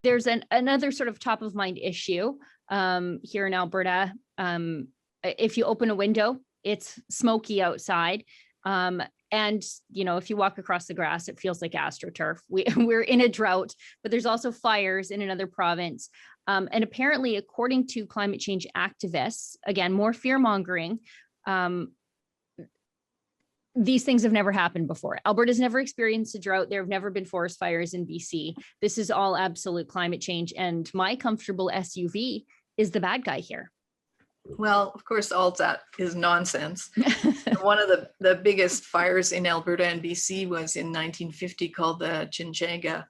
There's another sort of top of mind issue here in Alberta. If you open a window, it's smoky outside. And, if you walk across the grass, it feels like AstroTurf. We're in a drought, but there's also fires in another province. And apparently, according to climate change activists, again, more fear mongering, these things have never happened before. Alberta's never experienced a drought. There have never been forest fires in BC. This is all absolute climate change. And my comfortable SUV is the bad guy here. Well, of course, all that is nonsense. One of the biggest fires in Alberta and BC was in 1950 called the Chinchaga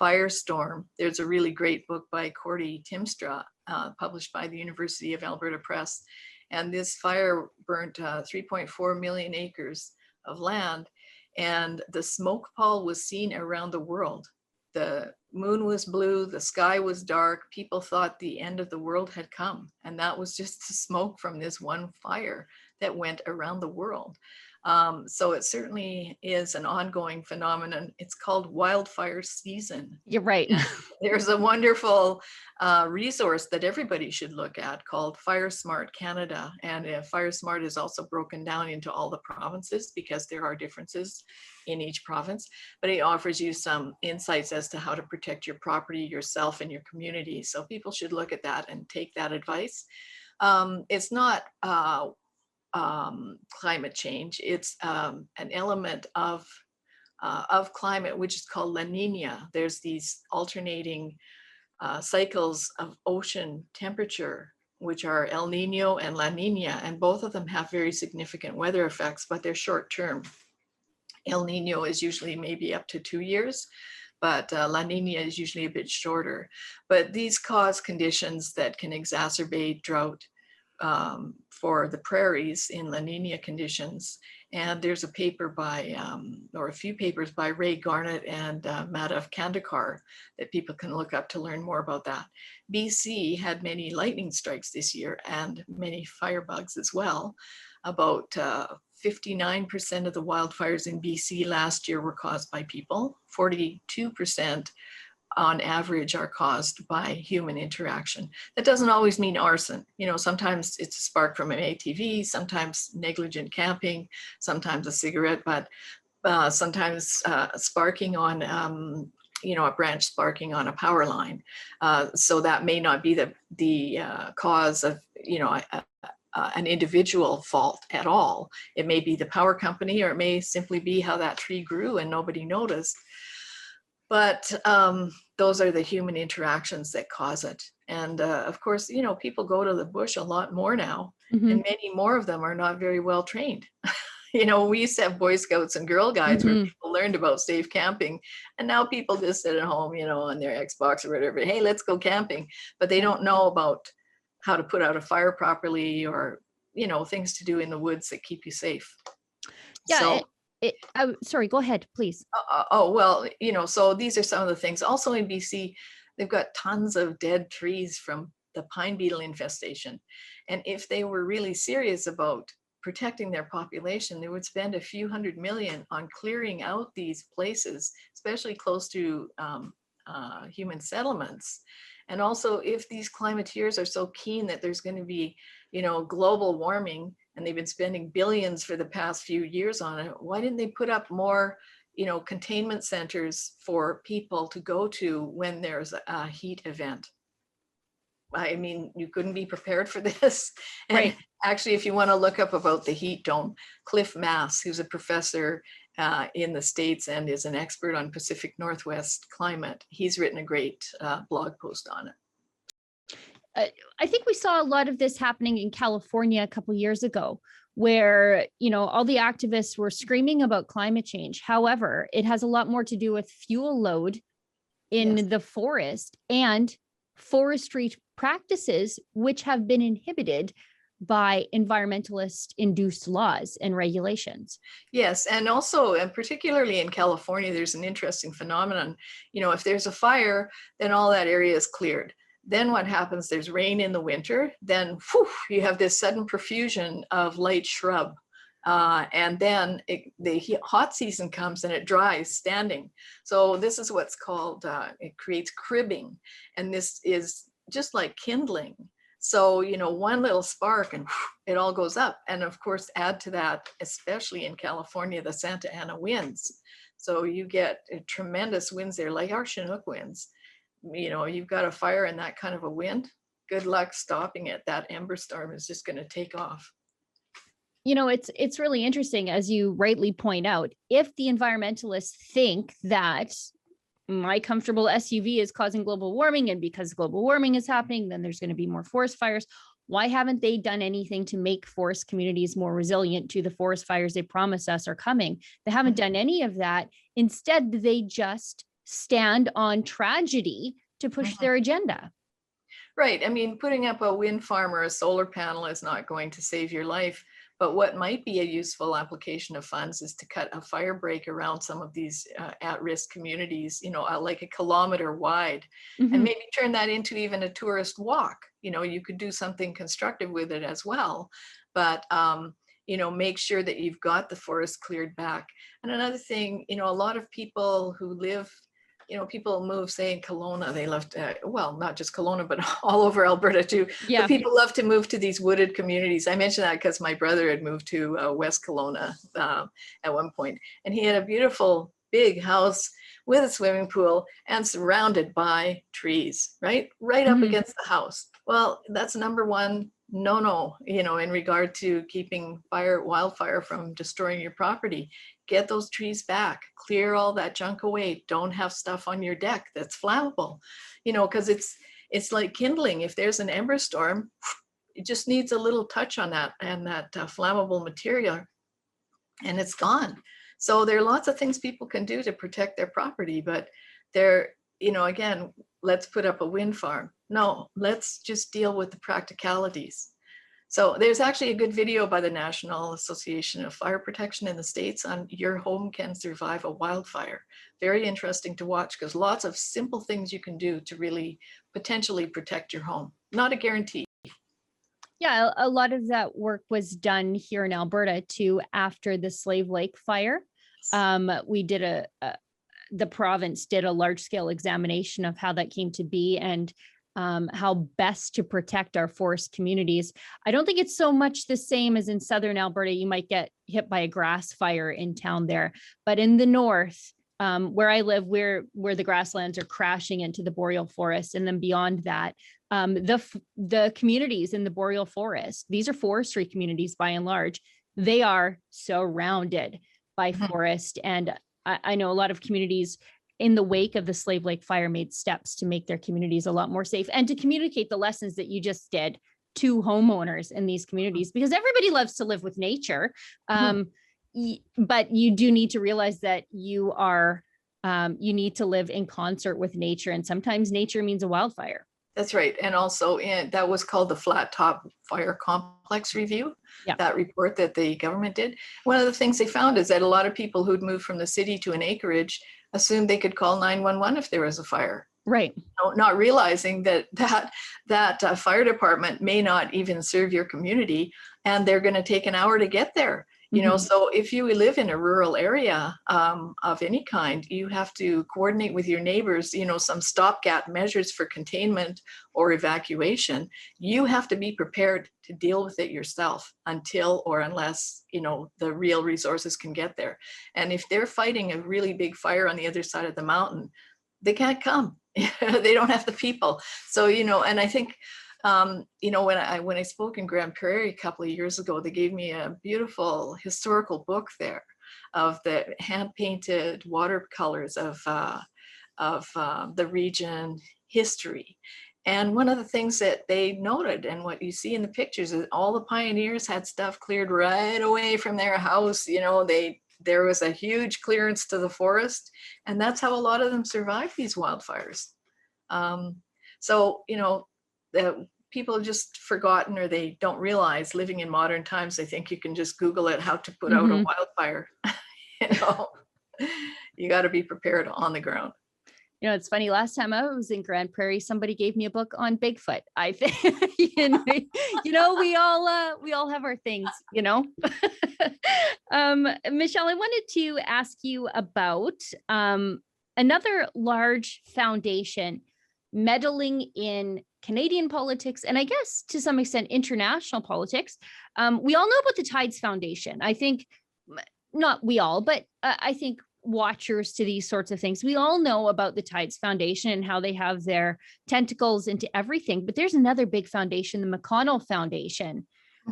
Firestorm. There's a really great book by Cordy Timstra, published by the University of Alberta Press. And this fire burnt 3.4 million acres of land, and the smoke pall was seen around the world. The moon was blue, the sky was dark. People thought the end of the world had come, and that was just the smoke from this one fire that went around the world. So it certainly is an ongoing phenomenon. It's called wildfire season. You're right. There's a wonderful resource that everybody should look at called Fire Smart Canada. And Fire Smart is also broken down into all the provinces because there are differences in each province. But it offers you some insights as to how to protect your property, yourself, and your community. So people should look at that and take that advice. It's not climate change. It's an element of climate, which is called La Nina. There's these alternating cycles of ocean temperature, which are El Nino and La Nina, and both of them have very significant weather effects, but they're short term. El Nino is usually maybe up to 2 years, but La Nina is usually a bit shorter. But these cause conditions that can exacerbate drought for the prairies in La Nina conditions. And there's a paper by, or a few papers by Ray Garnett and Madhav Kandekar that people can look up to learn more about that. BC had many lightning strikes this year and many firebugs as well. About 59% of the wildfires in BC last year were caused by people. 42% on average are caused by human interaction. That doesn't always mean arson. Sometimes it's a spark from an ATV, sometimes negligent camping, sometimes a cigarette, but sometimes sparking on, a branch sparking on a power line. So that may not be the cause of, an individual fault at all. It may be the power company, or it may simply be how that tree grew and nobody noticed. But those are the human interactions that cause it. And of course, people go to the bush a lot more now, and many more of them are not very well trained. We used to have Boy Scouts and Girl Guides where people learned about safe camping. And now people just sit at home, on their Xbox or whatever. Hey, let's go camping. But they don't know about how to put out a fire properly, or, things to do in the woods that keep you safe. Yeah. So, sorry, go ahead, please. So these are some of the things. Also in BC, they've got tons of dead trees from the pine beetle infestation. And if they were really serious about protecting their population, they would spend a few $100 million on clearing out these places, especially close to human settlements. And also, if these climateers are so keen that there's going to be, global warming, and they've been spending billions for the past few years on it, why didn't they put up more, containment centers for people to go to when there's a heat event? I mean, you couldn't be prepared for this. And right. Actually, if you want to look up about the heat dome, Cliff Mass, who's a professor in the States and is an expert on Pacific Northwest climate, he's written a great blog post on it. I think we saw a lot of this happening in California a couple of years ago, where, all the activists were screaming about climate change. However, it has a lot more to do with fuel load in the forest and forestry practices, which have been inhibited by environmentalist induced laws and regulations. Yes, and also, and particularly in California, there's an interesting phenomenon. If there's a fire, then all that area is cleared. Then what happens, there's rain in the winter, then you have this sudden profusion of light shrub And then the hot season comes and it dries standing. So this is what's called, it creates cribbing. And this is just like kindling. So, one little spark and it all goes up. And of course, add to that, especially in California, the Santa Ana winds. So you get tremendous winds there, like our Chinook winds. You've got a fire in that kind of a wind, good luck stopping it. That ember storm is just going to take off. It's really interesting, as you rightly point out, if the environmentalists think that my comfortable SUV is causing global warming, and because global warming is happening, then there's going to be more forest fires. Why haven't they done anything to make forest communities more resilient to the forest fires they promise us are coming? They haven't done any of that. Instead, they just stand on tragedy to push their agenda. Right. I mean, putting up a wind farm or a solar panel is not going to save your life. But what might be a useful application of funds is to cut a fire break around some of these at-risk communities, like a kilometer wide, and maybe turn that into even a tourist walk. You could do something constructive with it as well, but make sure that you've got the forest cleared back. And another thing, a lot of people who live, people move, say in Kelowna, they love to, well, not just Kelowna, but all over Alberta too. Yeah. But people love to move to these wooded communities. I mentioned that because my brother had moved to West Kelowna at one point, and he had a beautiful big house with a swimming pool and surrounded by trees, right up against the house. Well, that's number one no, in regard to keeping wildfire from destroying your property. Get those trees back, clear all that junk away. Don't have stuff on your deck that's flammable, because it's like kindling. If there's an ember storm, it just needs a little touch on that and that flammable material, and it's gone. So there are lots of things people can do to protect their property, but again, let's put up a wind farm. No, let's just deal with the practicalities. So there's actually a good video by the National Association of Fire Protection in the States on Your Home Can Survive a Wildfire. Very interesting to watch, because lots of simple things you can do to really potentially protect your home. Not a guarantee. Yeah, a lot of that work was done here in Alberta too after the Slave Lake fire. We did the province did a large-scale examination of how that came to be and how best to protect our forest communities. I don't think it's so much the same as in southern Alberta. You might get hit by a grass fire in town there, but in the north, where I live, where the grasslands are crashing into the boreal forest, and then beyond that, the communities in the boreal forest, these are forestry communities by and large, they are surrounded by forest. And I know a lot of communities in the wake of the Slave Lake fire made steps to make their communities a lot more safe and to communicate the lessons that you just did to homeowners in these communities, because everybody loves to live with nature. But you do need to realize that you need to live in concert with nature. And sometimes nature means a wildfire. That's right. And also that was called the Flat Top Fire Complex Review, that report that the government did. One of the things they found is that a lot of people who'd moved from the city to an acreage assumed they could call 911 if there was a fire. Right. Not realizing that fire department may not even serve your community, and they're going to take an hour to get there. So if you live in a rural area of any kind, you have to coordinate with your neighbors, some stopgap measures for containment or evacuation. You have to be prepared to deal with it yourself until or unless, the real resources can get there. And if they're fighting a really big fire on the other side of the mountain, they can't come. They don't have the people. So, and I think, when I spoke in Grand Prairie a couple of years ago, they gave me a beautiful historical book there of the hand-painted watercolors of the region history. And one of the things that they noted, and what you see in the pictures, is all the pioneers had stuff cleared right away from their house. There was a huge clearance to the forest, and that's how a lot of them survived these wildfires. People have just forgotten, or they don't realize, living in modern times, they think you can just Google it, how to put out a wildfire. You got to be prepared on the ground. It's funny. Last time I was in Grand Prairie, somebody gave me a book on Bigfoot. I think, we all have our things, Michelle, I wanted to ask you about another large foundation meddling in Canadian politics, and I guess to some extent international politics. We all know about the Tides Foundation. I think not we all, but I think watchers to these sorts of things, we all know about the Tides Foundation and how they have their tentacles into everything. But there's another big foundation, the McConnell Foundation,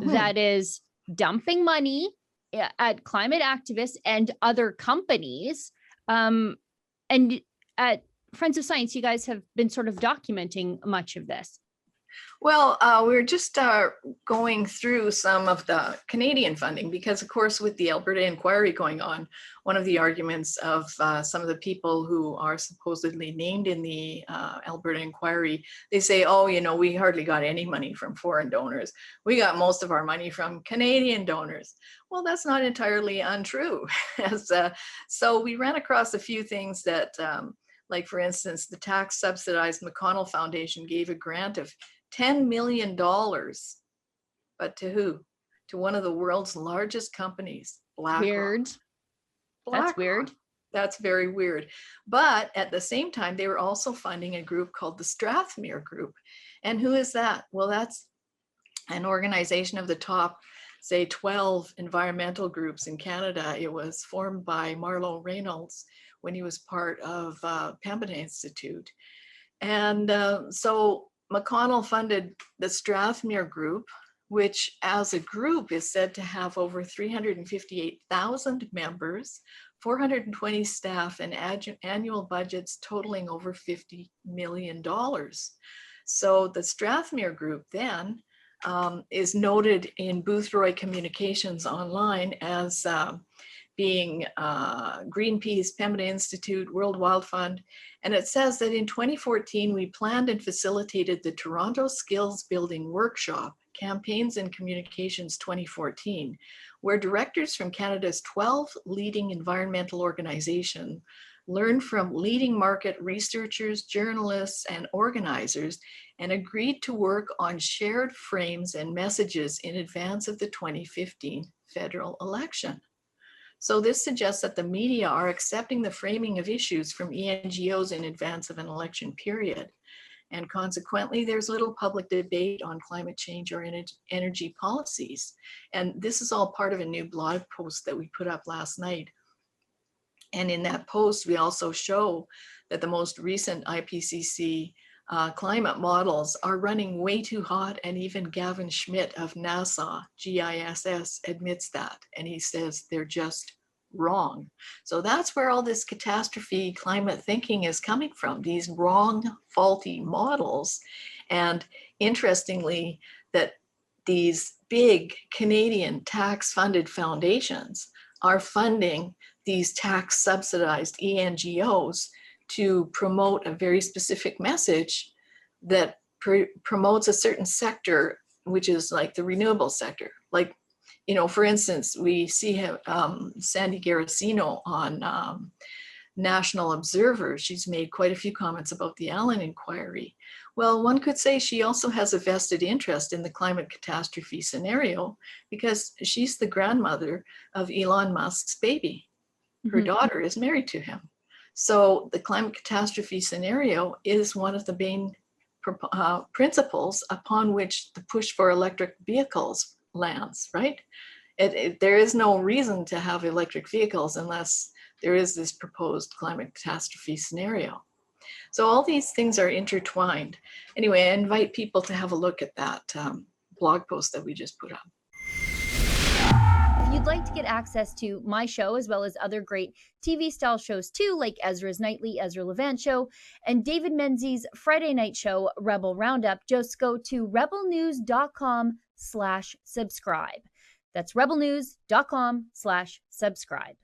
that is dumping money at climate activists and other companies. And at Friends of Science, you guys have been sort of documenting much of this. Well, we're just going through some of the Canadian funding because, of course, with the Alberta inquiry going on, one of the arguments of some of the people who are supposedly named in the Alberta inquiry, they say, oh, we hardly got any money from foreign donors. We got most of our money from Canadian donors. Well, that's not entirely untrue. So we ran across a few things that, like, for instance, the tax subsidized McConnell Foundation gave a grant of $10 million, but to who? To one of the world's largest companies, BlackRock. Weird. That's weird. That's very weird. But at the same time, they were also funding a group called the Strathmere Group. And who is that? Well, that's an organization of the top, say, 12 environmental groups in Canada. It was formed by Marlo Reynolds when he was part of Pembina Institute. And so McConnell funded the Strathmere Group, which as a group is said to have over 358,000 members, 420 staff, and annual budgets totaling over $50 million. So the Strathmere Group then is noted in Boothroyd Communications online as being Greenpeace, Pembina Institute, World Wild Fund. And it says that in 2014, we planned and facilitated the Toronto Skills Building Workshop, Campaigns and Communications 2014, where directors from Canada's 12 leading environmental organizations learned from leading market researchers, journalists, and organizers, and agreed to work on shared frames and messages in advance of the 2015 federal election. So this suggests that the media are accepting the framing of issues from ENGOs in advance of an election period. And consequently, there's little public debate on climate change or energy policies. And this is all part of a new blog post that we put up last night. And in that post, we also show that the most recent IPCC climate models are running way too hot, and even Gavin Schmidt of NASA, GISS, admits that, and he says they're just wrong. So that's where all this catastrophe climate thinking is coming from, these wrong, faulty models. And interestingly, that these big Canadian tax-funded foundations are funding these tax-subsidized ENGOs to promote a very specific message that promotes a certain sector, which is like the renewable sector. Like, for instance, we see Sandy Garasino on National Observer. She's made quite a few comments about the Allen inquiry. Well, one could say she also has a vested interest in the climate catastrophe scenario because she's the grandmother of Elon Musk's baby. Her daughter is married to him. So the climate catastrophe scenario is one of the main principles upon which the push for electric vehicles lands, right? There is no reason to have electric vehicles unless there is this proposed climate catastrophe scenario. So all these things are intertwined. Anyway, I invite people to have a look at that blog post that we just put up. If you'd like to get access to my show, as well as other great TV style shows too, like Ezra's Nightly, Ezra Levant Show, and David Menzies' Friday night show, Rebel Roundup, just go to rebelnews.com/subscribe. That's rebelnews.com/subscribe.